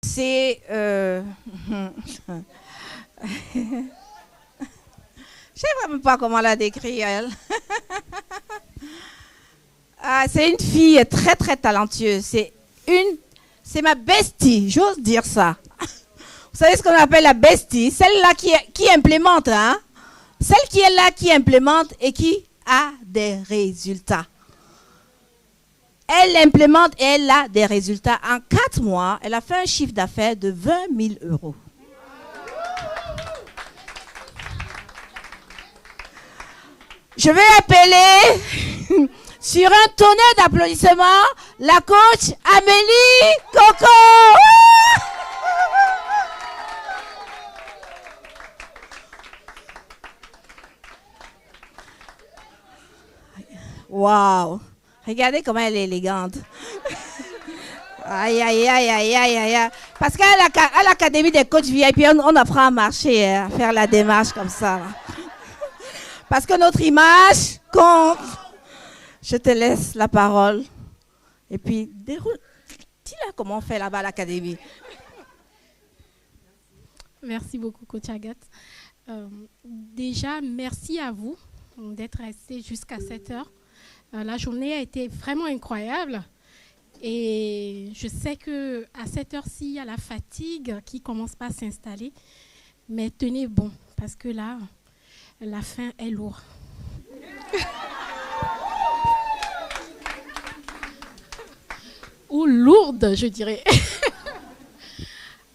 C'est... Je ne sais même pas comment la décrire, elle. C'est une fille très, très talentueuse. C'est ma bestie, j'ose dire ça. Vous savez ce qu'on appelle la bestie? Celle-là qui implémente, hein? Celle qui est là, qui implémente et qui a des résultats. Elle implémente et elle a des résultats. En 4 mois, elle a fait un chiffre d'affaires de 20 000 euros. Je vais appeler sur un tonnerre d'applaudissements la coach Amélie Coco. Waouh! Regardez comment elle est élégante. Aïe, aïe, aïe, aïe, aïe, aïe. Parce qu'à l'Académie des coachs VIP, on apprend à marcher, à faire la démarche comme ça. Parce que notre image compte. Je te laisse la parole. Et puis, déroule. Dis-leur comment on fait là-bas à l'Académie. Merci beaucoup, coach Agathe. Déjà, merci à vous d'être resté jusqu'à 7 heures. La journée a été vraiment incroyable. Et je sais qu'à cette heure-ci, il y a la fatigue qui commence pas à s'installer. Mais tenez bon, parce que là, la fin est lourde. Ou lourde, je dirais.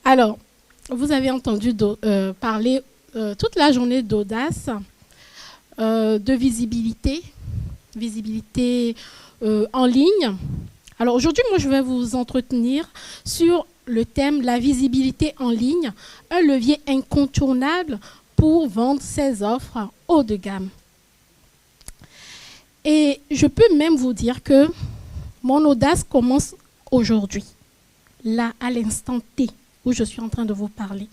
Alors, vous avez entendu parler toute la journée d'audace, de visibilité en ligne. Alors aujourd'hui, moi, je vais vous entretenir sur le thème la visibilité en ligne, un levier incontournable pour vendre ses offres haut de gamme. Et je peux même vous dire que mon audace commence aujourd'hui, là, à l'instant T, où je suis en train de vous parler.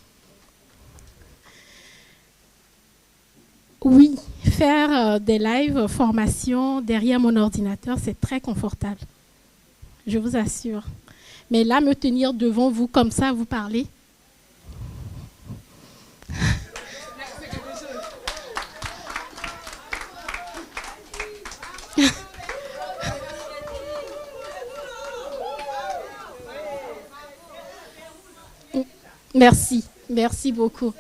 Oui, faire des live formations derrière mon ordinateur, c'est très confortable. Je vous assure. Mais là, me tenir devant vous comme ça, vous parler. Merci, merci beaucoup.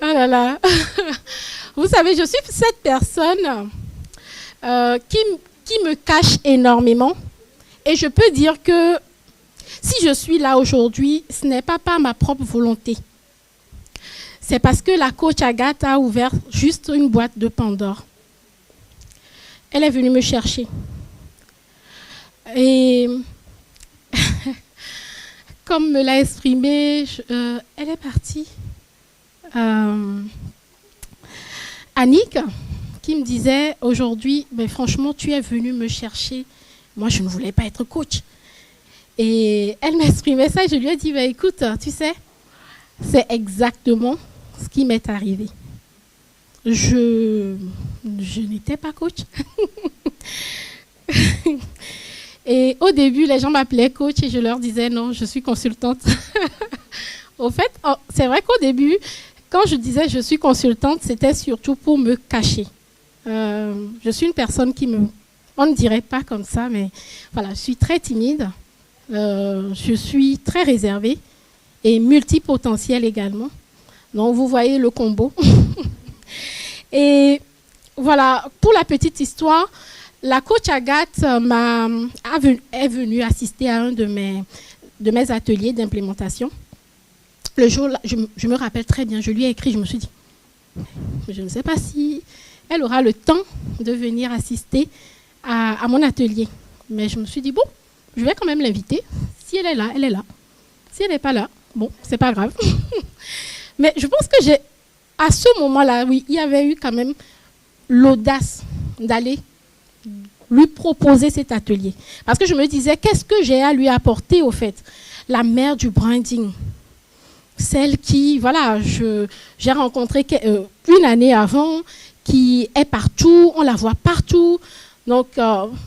Oh là là. Vous savez, je suis cette personne qui me cache énormément. Et je peux dire que si je suis là aujourd'hui, ce n'est pas par ma propre volonté. C'est parce que la coach Agathe a ouvert juste une boîte de Pandore. Elle est venue me chercher. Et comme me l'a exprimé, elle est partie. Annick, qui me disait aujourd'hui, mais franchement, tu es venue me chercher. Moi, je ne voulais pas être coach. Et elle m'exprimait ça et je lui ai dit, bah, écoute, tu sais, c'est exactement ce qui m'est arrivé. Je n'étais pas coach. Et au début, les gens m'appelaient coach et je leur disais non, je suis consultante. Au fait, c'est vrai qu'au début, quand je disais je suis consultante, c'était surtout pour me cacher. Je suis une personne on ne dirait pas comme ça, mais voilà, je suis très timide, je suis très réservée et multipotentielle également. Donc vous voyez le combo. Et voilà, pour la petite histoire, la coach Agathe est venue assister à un de mes ateliers d'implémentation. Le jour-là, je me rappelle très bien, je lui ai écrit, je me suis dit, je ne sais pas si elle aura le temps de venir assister à mon atelier. Mais je me suis dit, bon, je vais quand même l'inviter. Si elle est là, elle est là. Si elle n'est pas là, bon, c'est pas grave. Mais je pense que à ce moment-là, oui, il y avait eu quand même l'audace d'aller lui proposer cet atelier. Parce que je me disais, qu'est-ce que j'ai à lui apporter au fait? La mère du branding. Celle qui, voilà, j'ai rencontré une année avant, qui est partout, on la voit partout, Donc,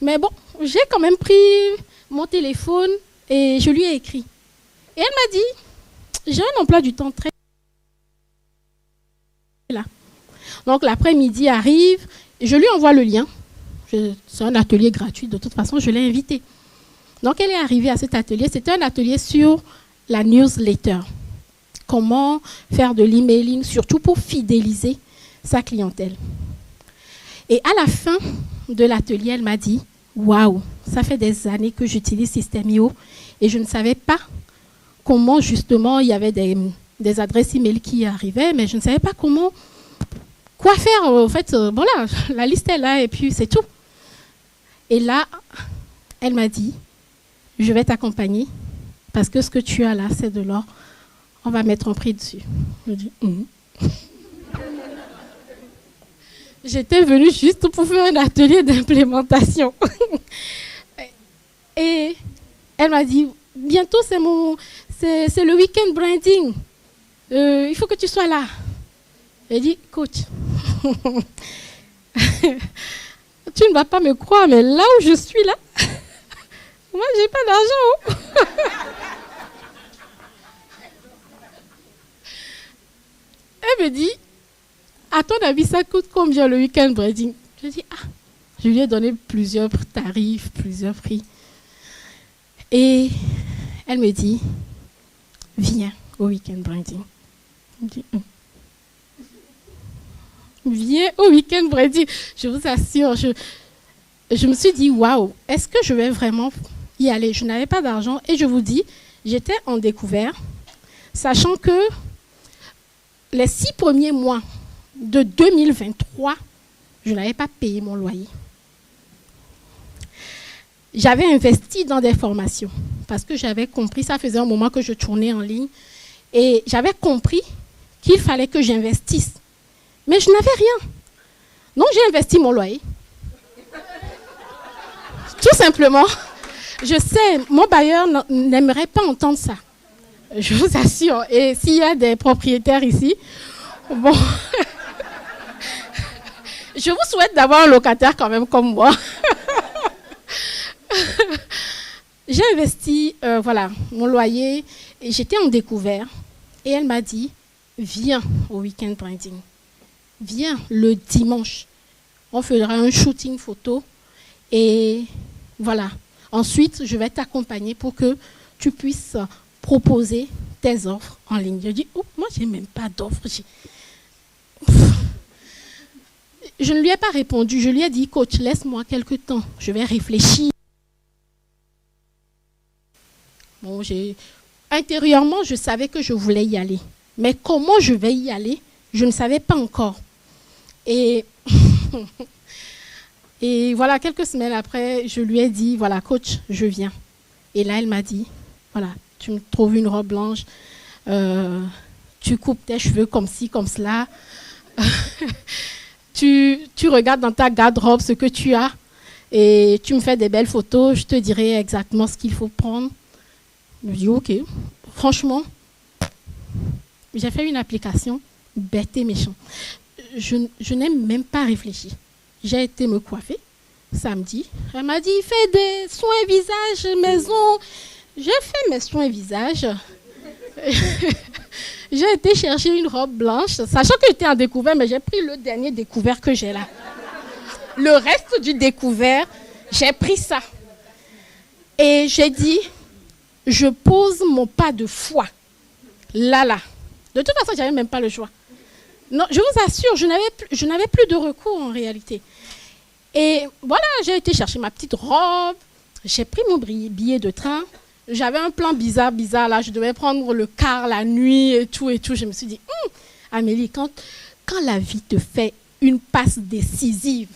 mais bon, j'ai quand même pris mon téléphone et je lui ai écrit. Et elle m'a dit, j'ai un emploi du temps très là. Donc, l'après-midi arrive, je lui envoie le lien. C'est un atelier gratuit, de toute façon, je l'ai invitée. Donc, elle est arrivée à cet atelier. C'était un atelier sur la newsletter. Comment faire de l'emailing, surtout pour fidéliser sa clientèle. Et à la fin de l'atelier, elle m'a dit, waouh, ça fait des années que j'utilise System.io et je ne savais pas comment, justement, il y avait des adresses email qui arrivaient, mais je ne savais pas quoi faire. En fait, voilà, la liste est là et puis c'est tout. Et là, elle m'a dit, je vais t'accompagner parce que ce que tu as là, c'est de l'or. On va mettre un prix dessus. Je dis, J'étais venue juste pour faire un atelier d'implémentation. Et elle m'a dit, bientôt c'est le week-end branding. Il faut que tu sois là. J'ai dit, coach, tu ne vas pas me croire, mais là où je suis là, moi, j'ai pas d'argent. Elle me dit, à ton avis, ça coûte combien le week-end branding? Je dis, je lui ai donné plusieurs tarifs, plusieurs prix. Et elle me dit, viens au week-end branding. Je dis, viens au week-end branding. Je vous assure, je me suis dit, waouh, est-ce que je vais vraiment y aller? Je n'avais pas d'argent et je vous dis, j'étais en découvert, sachant que les 6 premiers mois de 2023, je n'avais pas payé mon loyer. J'avais investi dans des formations parce que j'avais compris, ça faisait un moment que je tournais en ligne, et j'avais compris qu'il fallait que j'investisse. Mais je n'avais rien. Donc j'ai investi mon loyer. Tout simplement. Je sais, mon bailleur n'aimerait pas entendre ça. Je vous assure. Et s'il y a des propriétaires ici, bon, je vous souhaite d'avoir un locataire quand même comme moi. J'ai investi, voilà, mon loyer, et j'étais en découvert. Et elle m'a dit, viens au week-end branding. Viens le dimanche. On fera un shooting photo. Et voilà. Ensuite, je vais t'accompagner pour que tu puisses proposer tes offres en ligne. Je dis, moi, je n'ai même pas d'offres. Je ne lui ai pas répondu. Je lui ai dit, coach, laisse-moi quelques temps. Je vais réfléchir. Bon, intérieurement, je savais que je voulais y aller. Mais comment je vais y aller, je ne savais pas encore. Et voilà, quelques semaines après, je lui ai dit, voilà, coach, je viens. Et là, elle m'a dit, voilà, tu me trouves une robe blanche, tu coupes tes cheveux comme ci, comme cela, tu regardes dans ta garde-robe ce que tu as, et tu me fais des belles photos, je te dirai exactement ce qu'il faut prendre. Je dis, ok, franchement, j'ai fait une application bête et méchant. Je n'ai même pas réfléchi. J'ai été me coiffer samedi. Elle m'a dit, fais des soins visage maison. J'ai fait mes soins visage. J'ai été chercher une robe blanche, sachant que j'étais en découvert, mais j'ai pris le dernier découvert que j'ai là. Le reste du découvert, j'ai pris ça. Et j'ai dit, je pose mon pas de foi. Là. De toute façon, je n'avais même pas le choix. Non, je vous assure, je n'avais plus de recours en réalité. Et voilà, j'ai été chercher ma petite robe, j'ai pris mon billet de train. J'avais un plan bizarre là, je devais prendre le car la nuit et tout. Je me suis dit, Amélie, quand la vie te fait une passe décisive,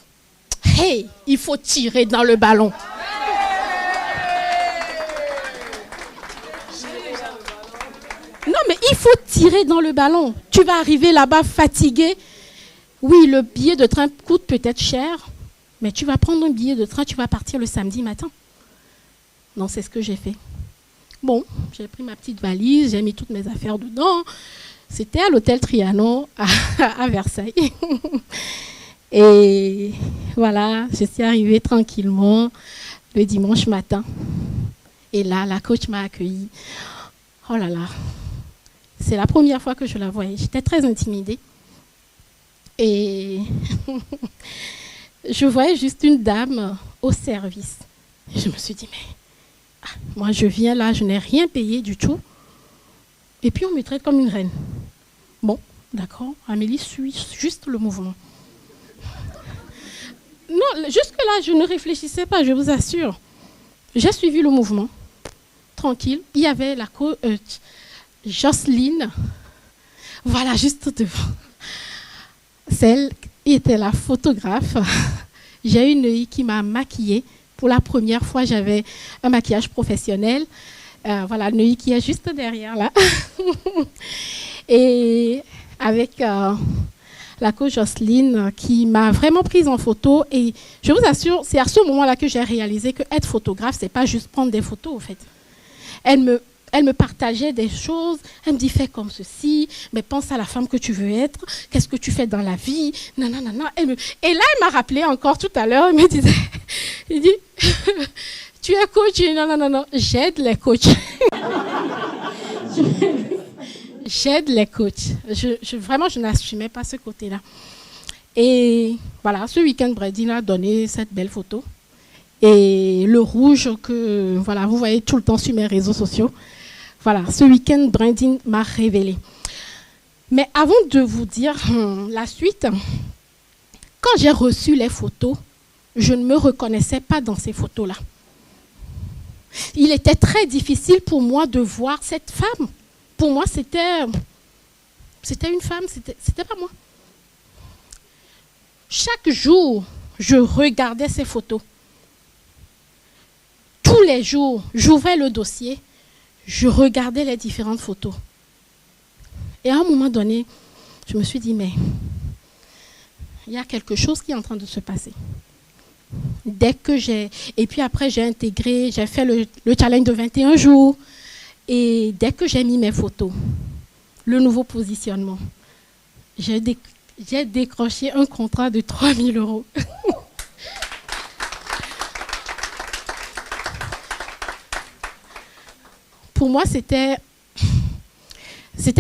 hey, il faut tirer dans le ballon. Non, mais il faut tirer dans le ballon. Tu vas arriver là-bas fatigué. Oui, le billet de train coûte peut-être cher, mais tu vas prendre un billet de train, tu vas partir le samedi matin. Non, c'est ce que j'ai fait. Bon, j'ai pris ma petite valise, j'ai mis toutes mes affaires dedans. C'était à l'hôtel Trianon à Versailles. Et voilà, je suis arrivée tranquillement le dimanche matin. Et là, la coach m'a accueillie. Oh là là, c'est la première fois que je la voyais. J'étais très intimidée. Et je voyais juste une dame au service. Et je me suis dit, mais moi je viens là, je n'ai rien payé du tout. Et puis on me traite comme une reine. Bon, d'accord, Amélie suit juste le mouvement. Non, jusque-là, je ne réfléchissais pas, je vous assure. J'ai suivi le mouvement, tranquille. Il y avait la Jocelyne, voilà, juste devant. Celle qui était la photographe. J'ai une Neuilly qui m'a maquillée. Pour la première fois, j'avais un maquillage professionnel. Voilà, Neuilly qui est juste derrière là. Et avec la coach Jocelyne qui m'a vraiment prise en photo. Et je vous assure, c'est à ce moment-là que j'ai réalisé que être photographe, c'est pas juste prendre des photos, en fait. Elle me partageait des choses. Elle me dit, fais comme ceci, mais pense à la femme que tu veux être. Qu'est-ce que tu fais dans la vie? Non, non, non, non. Et là, elle m'a rappelé encore tout à l'heure. Elle me disait, il dit, tu es coach? Non, non, non, non. J'aide les coachs. J'aide les coachs. Vraiment, je n'assumais pas ce côté-là. Et voilà, ce week-end, Brandine a donné cette belle photo. Et le rouge que voilà, vous voyez tout le temps sur mes réseaux sociaux. Voilà, ce week-end, Brandine m'a révélé. Mais avant de vous dire la suite, quand j'ai reçu les photos, je ne me reconnaissais pas dans ces photos-là. Il était très difficile pour moi de voir cette femme. Pour moi, c'était une femme, c'était pas moi. Chaque jour, je regardais ces photos. Tous les jours, j'ouvrais le dossier, je regardais les différentes photos. Et à un moment donné, je me suis dit, mais il y a quelque chose qui est en train de se passer. Et puis après, j'ai intégré, j'ai fait le challenge de 21 jours. Et dès que j'ai mis mes photos, le nouveau positionnement, j'ai décroché un contrat de 3 000 €. Pour moi, c'était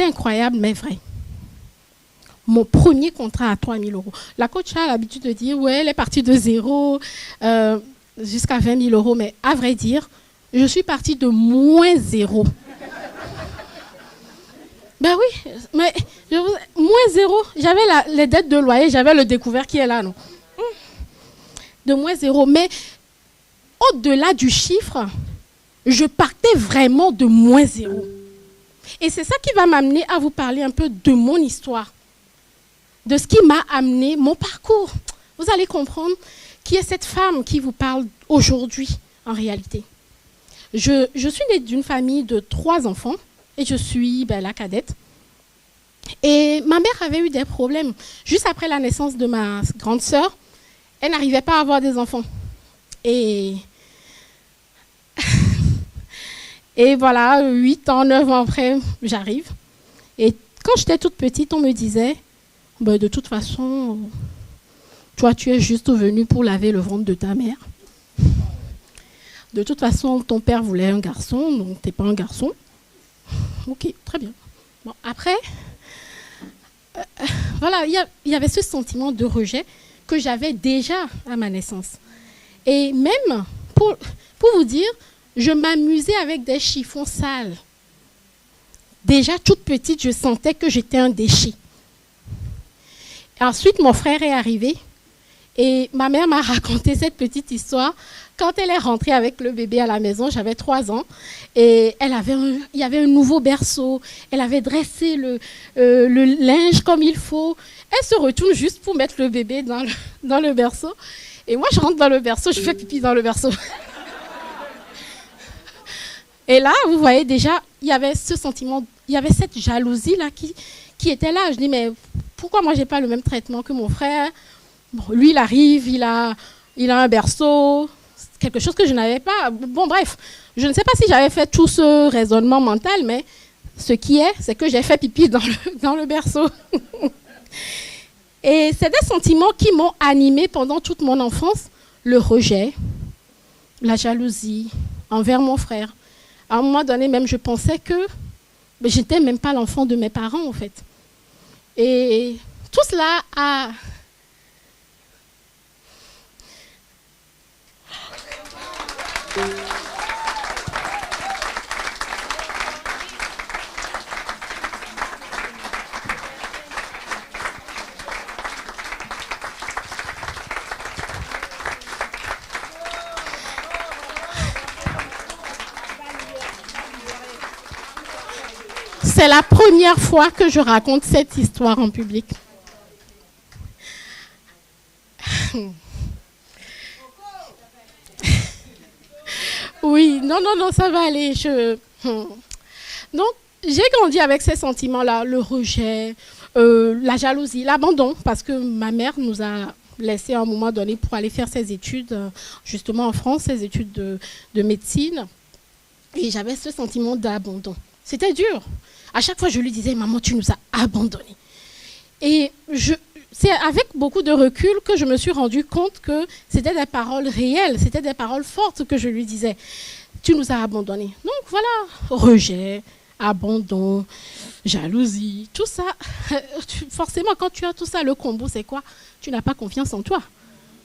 incroyable, mais vrai. Mon premier contrat à 3 000 €. La coach a l'habitude de dire, ouais, elle est partie de zéro jusqu'à 20 000 €. Mais à vrai dire, je suis partie de moins zéro. Ben oui, mais moins zéro. J'avais les dettes de loyer, j'avais le découvert qui est là, non? De moins zéro. Mais au-delà du chiffre, je partais vraiment de moins zéro. Et c'est ça qui va m'amener à vous parler un peu de mon histoire, de ce qui m'a amené, mon parcours. Vous allez comprendre qui est cette femme qui vous parle aujourd'hui, en réalité. Je suis née d'une famille de 3 enfants et je suis la cadette. Et ma mère avait eu des problèmes. Juste après la naissance de ma grande sœur, elle n'arrivait pas à avoir des enfants. Et voilà, 8 ans, 9 ans après, j'arrive. Et quand j'étais toute petite, on me disait, de toute façon, toi, tu es juste venue pour laver le ventre de ta mère. De toute façon, ton père voulait un garçon, donc tu n'es pas un garçon. Ok, très bien. Bon, après, voilà, il y avait ce sentiment de rejet que j'avais déjà à ma naissance. Et même, pour vous dire, je m'amusais avec des chiffons sales. Déjà, toute petite, je sentais que j'étais un déchet. Ensuite, mon frère est arrivé et ma mère m'a raconté cette petite histoire. Quand elle est rentrée avec le bébé à la maison, j'avais 3 ans, et il y avait un nouveau berceau. Elle avait dressé le linge comme il faut. Elle se retourne juste pour mettre le bébé dans le berceau. Et moi, je rentre dans le berceau, je fais pipi dans le berceau. Et là, vous voyez déjà, il y avait ce sentiment, il y avait cette jalousie-là qui était là. Je dis, mais pourquoi moi, je n'ai pas le même traitement que mon frère? Bon, lui, il arrive, il a un berceau, quelque chose que je n'avais pas. Bon, bref, je ne sais pas si j'avais fait tout ce raisonnement mental, mais ce qui est, c'est que j'ai fait pipi dans le berceau. Et c'est des sentiments qui m'ont animée pendant toute mon enfance. Le rejet, la jalousie envers mon frère. À un moment donné, même, je pensais que je n'étais même pas l'enfant de mes parents, en fait. Et tout cela a... C'est la première fois que je raconte cette histoire en public. Oui, non, ça va aller. Donc, j'ai grandi avec ces sentiments-là, le rejet, la jalousie, l'abandon, parce que ma mère nous a laissé à un moment donné pour aller faire ses études, justement en France, ses études de médecine. Et j'avais ce sentiment d'abandon. C'était dur. À chaque fois, je lui disais, maman, tu nous as abandonnés. Et c'est avec beaucoup de recul que je me suis rendu compte que c'était des paroles réelles, c'était des paroles fortes que je lui disais. Tu nous as abandonnés. Donc voilà, rejet, abandon, jalousie, tout ça. Forcément, quand tu as tout ça, le combo, c'est quoi? Tu n'as pas confiance en toi.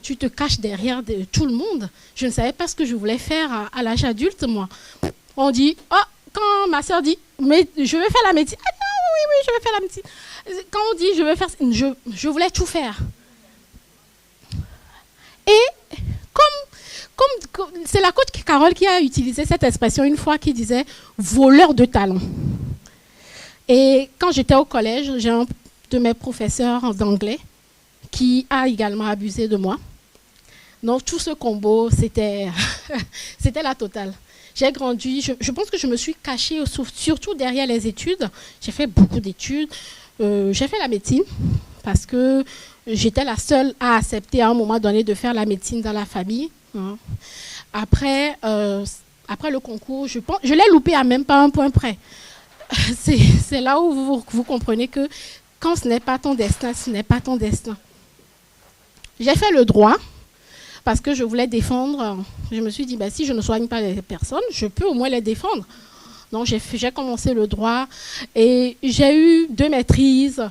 Tu te caches derrière tout le monde. Je ne savais pas ce que je voulais faire à l'âge adulte, moi. On dit, oh, quand ma soeur dit, mais je vais faire la médecine. Ah non, oui, je vais faire la médecine. Quand on dit, je vais faire, je voulais tout faire. Et comme c'est la coach Carole qui a utilisé cette expression une fois, qui disait voleur de talent. Et quand j'étais au collège, j'ai un de mes professeurs d'anglais qui a également abusé de moi. Donc tout ce combo, c'était la totale. J'ai grandi, je pense que je me suis cachée surtout derrière les études. J'ai fait beaucoup d'études. J'ai fait la médecine parce que j'étais la seule à accepter à un moment donné de faire la médecine dans la famille. Après le concours, je l'ai loupé à même pas un point près. C'est là où vous comprenez que quand ce n'est pas ton destin, ce n'est pas ton destin. J'ai fait le droit parce que je voulais défendre. Je me suis dit, bah, si je ne soigne pas les personnes, je peux au moins les défendre. Donc j'ai commencé le droit et j'ai eu 2 maîtrises,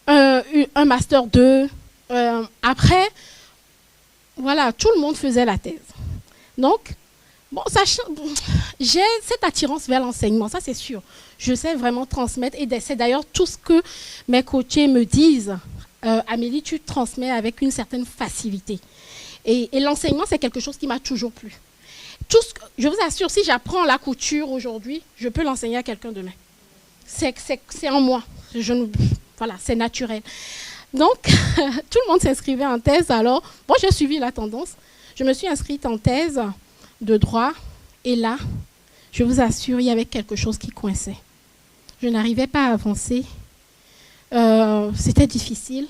un master 2. Après, voilà, tout le monde faisait la thèse. Donc, bon, j'ai cette attirance vers l'enseignement, ça c'est sûr. Je sais vraiment transmettre et c'est d'ailleurs tout ce que mes coachés me disent. Amélie, tu transmets avec une certaine facilité. Et l'enseignement, c'est quelque chose qui m'a toujours plu. Je vous assure, si j'apprends la couture aujourd'hui, je peux l'enseigner à quelqu'un demain. C'est en moi. Voilà, c'est naturel. Donc, tout le monde s'inscrivait en thèse. Alors, moi, j'ai suivi la tendance. Je me suis inscrite en thèse de droit. Et là, je vous assure, il y avait quelque chose qui coinçait. Je n'arrivais pas à avancer. C'était difficile.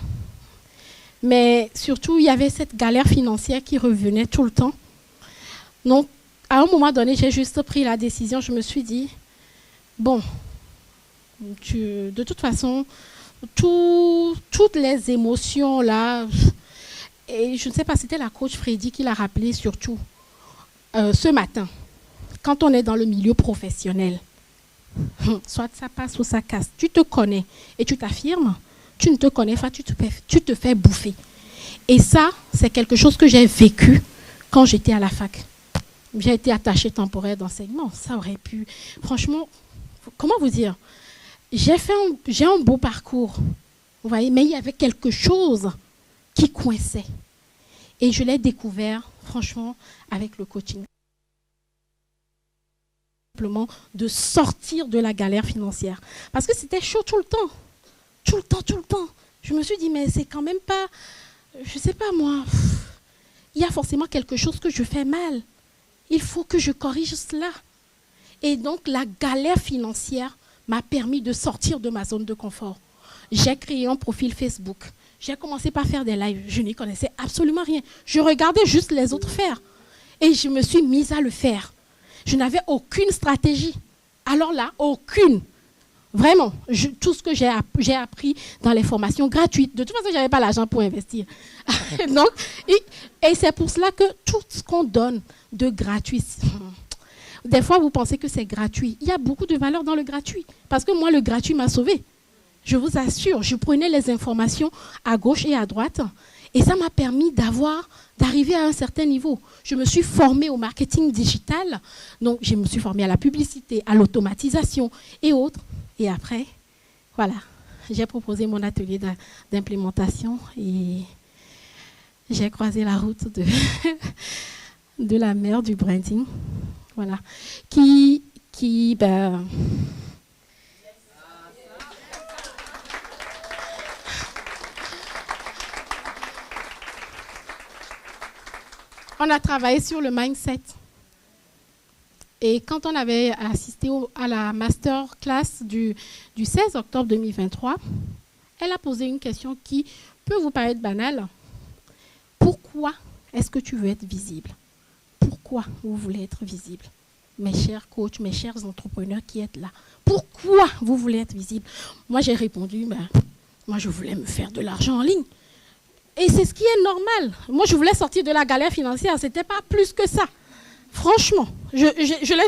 Mais surtout, il y avait cette galère financière qui revenait tout le temps. Donc, à un moment donné, j'ai juste pris la décision. Je me suis dit, bon, de toute façon, toutes les émotions là, et je ne sais pas, c'était la coach Freddy qui l'a rappelé surtout ce matin. Quand on est dans le milieu professionnel, soit ça passe ou ça casse, tu te connais et tu t'affirmes, tu ne te connais pas, tu te fais bouffer. Et ça, c'est quelque chose que j'ai vécu quand j'étais à la fac. J'ai été attachée temporaire d'enseignement. Ça aurait pu... Franchement, comment vous dire? J'ai un beau parcours, vous voyez, mais il y avait quelque chose qui coinçait. Et je l'ai découvert, franchement, avec le coaching. Simplement de sortir de la galère financière. Parce que c'était chaud tout le temps. Tout le temps. Je me suis dit, mais c'est quand même pas... Je ne sais pas, moi. Il y a forcément quelque chose que je fais mal. Il faut que je corrige cela. Et donc, la galère financière m'a permis de sortir de ma zone de confort. J'ai créé un profil Facebook. J'ai commencé par faire des lives. Je n'y connaissais absolument rien. Je regardais juste les autres faire. Et je me suis mise à le faire. Je n'avais aucune stratégie. Alors là, aucune. Vraiment, tout ce que j'ai appris dans les formations gratuites. De toute façon, je n'avais pas l'argent pour investir. Donc, et c'est pour cela que tout ce qu'on donne de gratuit, des fois, vous pensez que c'est gratuit. Il y a beaucoup de valeur dans le gratuit. Parce que moi, le gratuit m'a sauvé. Je vous assure, je prenais les informations à gauche et à droite. Et ça m'a permis d'arriver à un certain niveau. Je me suis formée au marketing digital. Donc, je me suis formée à la publicité, à l'automatisation et autres. Et après, voilà, j'ai proposé mon atelier d'implémentation et j'ai croisé la route de la mère du branding. Voilà. On a travaillé sur le mindset. Et quand on avait assisté à la masterclass du 16 octobre 2023, elle a posé une question qui peut vous paraître banale. Pourquoi est-ce que tu veux être visible? Pourquoi vous voulez être visible? Mes chers coachs, mes chers entrepreneurs qui êtes là, pourquoi vous voulez être visible? Moi, j'ai répondu, moi, je voulais me faire de l'argent en ligne. Et c'est ce qui est normal. Moi, je voulais sortir de la galère financière. Ce n'était pas plus que ça. Franchement, je l'ai...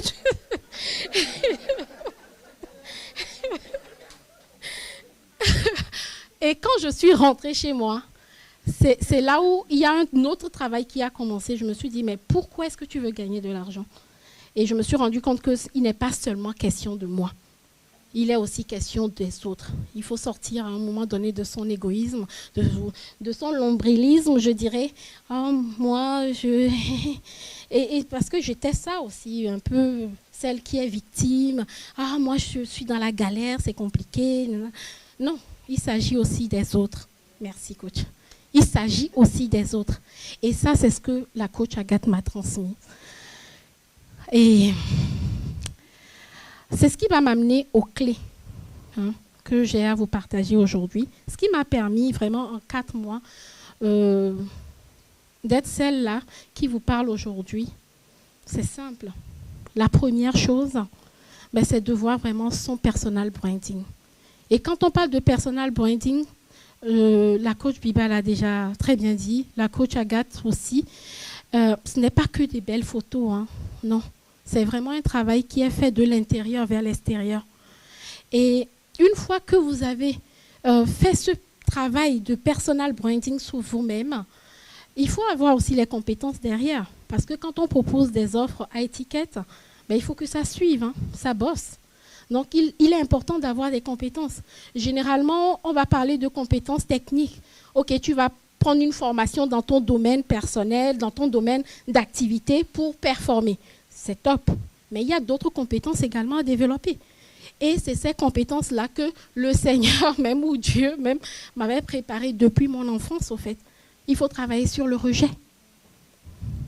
Et quand je suis rentrée chez moi, c'est là où il y a un autre travail qui a commencé. Je me suis dit, mais pourquoi est-ce que tu veux gagner de l'argent? Et je me suis rendu compte qu'il n'est pas seulement question de moi. Il est aussi question des autres. Il faut sortir à un moment donné de son égoïsme, de son nombrilisme, je dirais. Oh, moi, Et parce que j'étais ça aussi, un peu celle qui est victime. Ah, moi, je suis dans la galère, c'est compliqué. Non, il s'agit aussi des autres. Merci, coach. Il s'agit aussi des autres. Et ça, c'est ce que la coach Agathe m'a transmis. Et c'est ce qui va m'amener aux clés que j'ai à vous partager aujourd'hui. Ce qui m'a permis vraiment en 4 mois d'être celle-là qui vous parle aujourd'hui. C'est simple. La première chose, c'est de voir vraiment son personal branding. Et quand on parle de personal branding, la coach Biba l'a déjà très bien dit, la coach Agathe aussi, ce n'est pas que des belles photos, non. C'est vraiment un travail qui est fait de l'intérieur vers l'extérieur. Et une fois que vous avez fait ce travail de personal branding sur vous-même, il faut avoir aussi les compétences derrière. Parce que quand on propose des offres à étiquette, il faut que ça suive, ça bosse. Donc, il est important d'avoir des compétences. Généralement, on va parler de compétences techniques. OK, tu vas prendre une formation dans ton domaine personnel, dans ton domaine d'activité pour performer. C'est top. Mais il y a d'autres compétences également à développer. Et c'est ces compétences-là que le Seigneur même ou Dieu même m'avait préparé depuis mon enfance, au fait. Il faut travailler sur le rejet.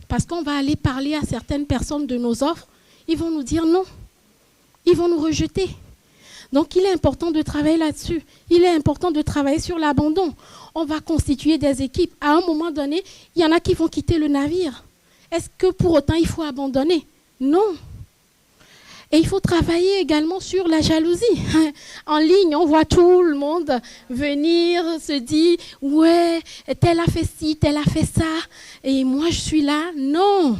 Parce qu'on va aller parler à certaines personnes de nos offres, ils vont nous dire non. Ils vont nous rejeter. Donc, il est important de travailler là-dessus. Il est important de travailler sur l'abandon. On va constituer des équipes. À un moment donné, il y en a qui vont quitter le navire. Est-ce que pour autant, il faut abandonner? Non. Et il faut travailler également sur la jalousie. En ligne, on voit tout le monde venir, se dire « Ouais, tel a fait ci, tel a fait ça, et moi je suis là. » Non.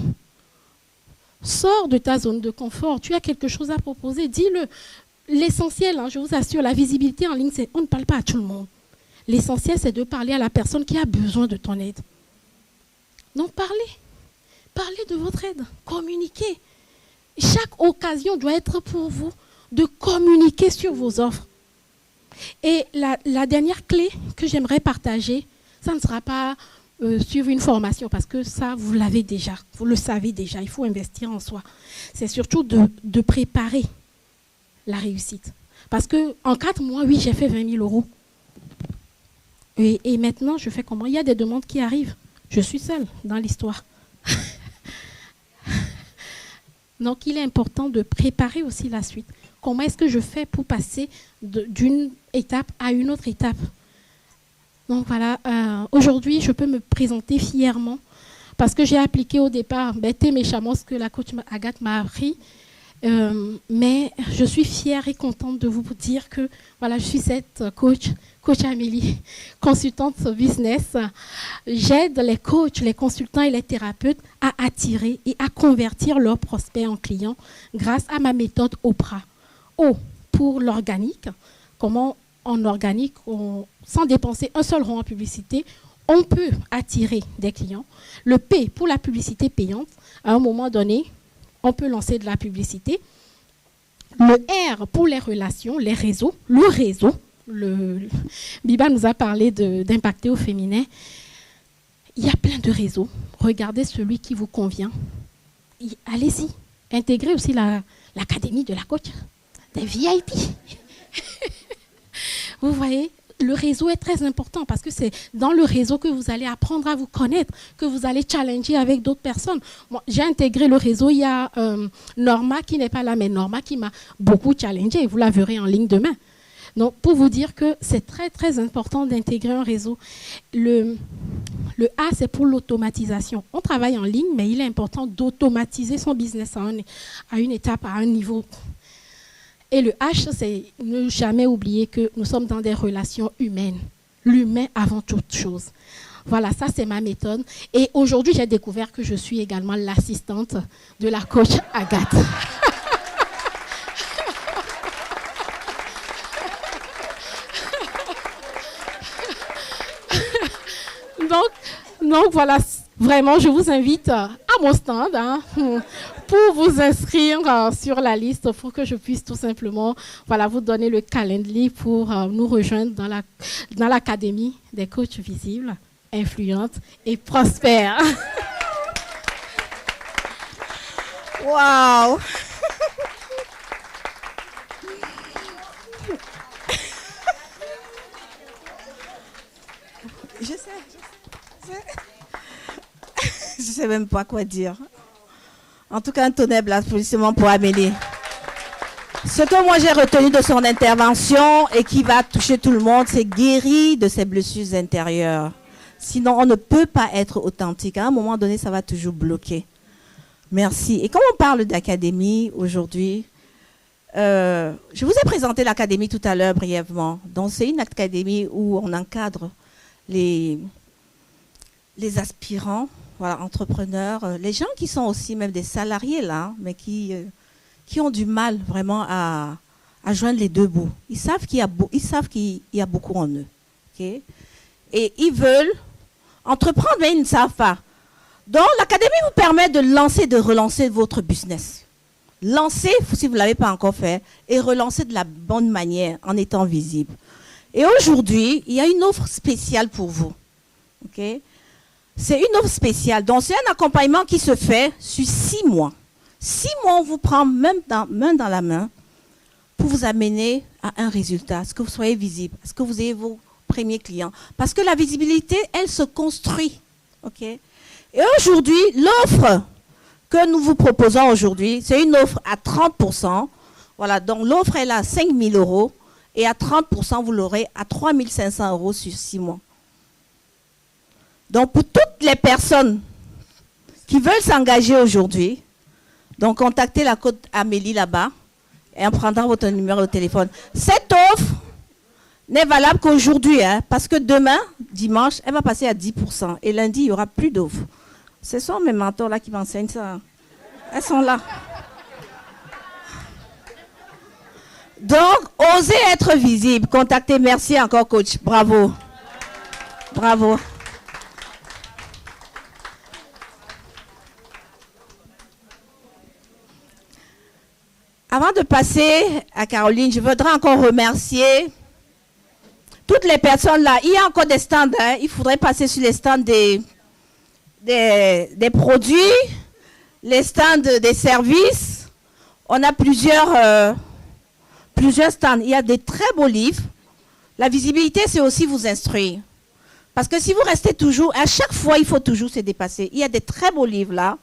Sors de ta zone de confort. Tu as quelque chose à proposer, dis-le. L'essentiel, je vous assure, la visibilité en ligne, c'est on ne parle pas à tout le monde. L'essentiel, c'est de parler à la personne qui a besoin de ton aide. Donc parlez. Parlez de votre aide. Communiquez. Chaque occasion doit être pour vous de communiquer sur vos offres. Et la dernière clé que j'aimerais partager, ça ne sera pas suivre une formation, parce que ça, vous l'avez déjà, vous le savez déjà, il faut investir en soi. C'est surtout de préparer la réussite. Parce qu'en 4 mois, oui, j'ai fait 20 000 euros. Et maintenant, je fais comment? Il y a des demandes qui arrivent. Je suis seule dans l'histoire. Donc, il est important de préparer aussi la suite. Comment est-ce que je fais pour passer d'une étape à une autre étape? Donc, voilà. Aujourd'hui, je peux me présenter fièrement parce que j'ai appliqué au départ, méchamment, ce que la coach Agathe m'a appris. Mais je suis fière et contente de vous dire que voilà, je suis cette coach Amélie, consultante business. J'aide les coachs, les consultants et les thérapeutes à attirer et à convertir leurs prospects en clients grâce à ma méthode OPRA. O pour l'organique, comment en organique, sans dépenser un seul rond en publicité, on peut attirer des clients. Le P pour la publicité payante, à un moment donné, on peut lancer de la publicité. Le R pour les relations, les réseaux, le réseau. Biba nous a parlé d'impacter au féminin. Il y a plein de réseaux. Regardez celui qui vous convient. Allez-y. Intégrez aussi l'académie de la coach, des VIP. Vous voyez, le réseau est très important parce que c'est dans le réseau que vous allez apprendre à vous connaître, que vous allez challenger avec d'autres personnes. Moi, j'ai intégré le réseau. Il y a Norma qui n'est pas là, mais Norma qui m'a beaucoup challengé. Vous la verrez en ligne demain. Donc, pour vous dire que c'est très, très important d'intégrer un réseau. Le A, c'est pour l'automatisation. On travaille en ligne, mais il est important d'automatiser son business à une étape, à un niveau. Et le H, c'est ne jamais oublier que nous sommes dans des relations humaines. L'humain avant toute chose. Voilà, ça c'est ma méthode. Et aujourd'hui, j'ai découvert que je suis également l'assistante de la coach Agathe. Donc voilà, vraiment, je vous invite à mon stand pour vous inscrire sur la liste pour que je puisse tout simplement vous donner le calendrier pour nous rejoindre dans l'académie des coachs visibles, influentes et prospères. Waouh! Je sais même pas quoi dire. En tout cas, un tonnerre d'applaudissements pour Amélie. Ce que moi j'ai retenu de son intervention et qui va toucher tout le monde, c'est guérir de ses blessures intérieures. Sinon, on ne peut pas être authentique. À un moment donné, ça va toujours bloquer. Merci. Et comme on parle d'académie aujourd'hui, je vous ai présenté l'académie tout à l'heure brièvement. Donc, c'est une académie où on encadre les aspirants, entrepreneurs, les gens qui sont aussi même des salariés là, mais qui ont du mal vraiment à joindre les deux bouts. Ils savent qu'il y a beaucoup en eux. Okay? Et ils veulent entreprendre, mais ils ne savent pas. Donc, l'académie vous permet de lancer, de relancer votre business. Lancez, si vous ne l'avez pas encore fait, et relancer de la bonne manière en étant visible. Et aujourd'hui, il y a une offre spéciale pour vous. Okay? C'est une offre spéciale. Donc, c'est un accompagnement qui se fait sur 6 mois. 6 mois, on vous prend main dans la main pour vous amener à un résultat, à ce que vous soyez visible, à ce que vous ayez vos premiers clients. Parce que la visibilité, elle se construit. Okay? Et aujourd'hui, l'offre que nous vous proposons aujourd'hui, c'est une offre à 30%. Voilà, donc l'offre est là à 5 000 €. Et à 30%, vous l'aurez à 3 500 € sur 6 mois. Donc, pour toutes les personnes qui veulent s'engager aujourd'hui, donc contactez la coach Amélie là-bas et on prendra votre numéro de téléphone. Cette offre n'est valable qu'aujourd'hui, parce que demain, dimanche, elle va passer à 10%. Et lundi, il n'y aura plus d'offres. Ce sont mes mentors là qui m'enseignent ça. Elles sont là. Donc, osez être visible. Contactez. Merci encore, coach. Bravo. Bravo. Avant de passer à Caroline, je voudrais encore remercier toutes les personnes là. Il y a encore des stands. Il faudrait passer sur les stands des produits, les stands des services. On a plusieurs stands. Il y a des très beaux livres. La visibilité, c'est aussi vous instruire. Parce que si vous restez toujours, à chaque fois, il faut toujours se dépasser. Il y a des très beaux livres là.